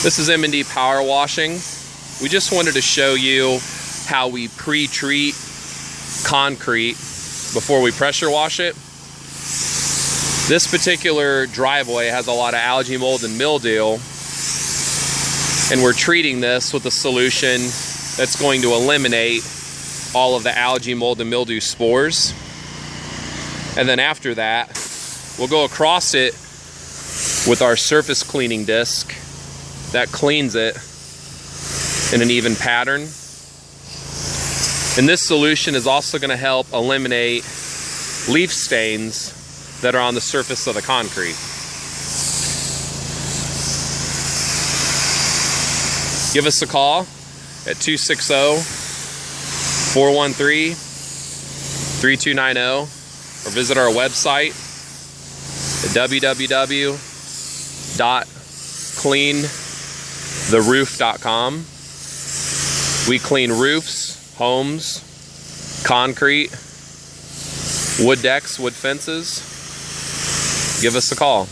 This is M&D Power Washing. We just wanted to show you how we pre-treat concrete before we pressure wash it. This particular driveway has a lot of algae, mold, and mildew, and we're treating this with a solution that's going to eliminate all of the algae, mold, and mildew spores. And then after that, we'll go across it with our surface cleaning disc that cleans it in an even pattern. And this solution is also going to help eliminate leaf stains that are on the surface of the concrete. Give us a call at 260-413-3290 or visit our website at www.cleantheroof.com. We clean roofs, homes, concrete, wood decks, wood fences. Give us a call.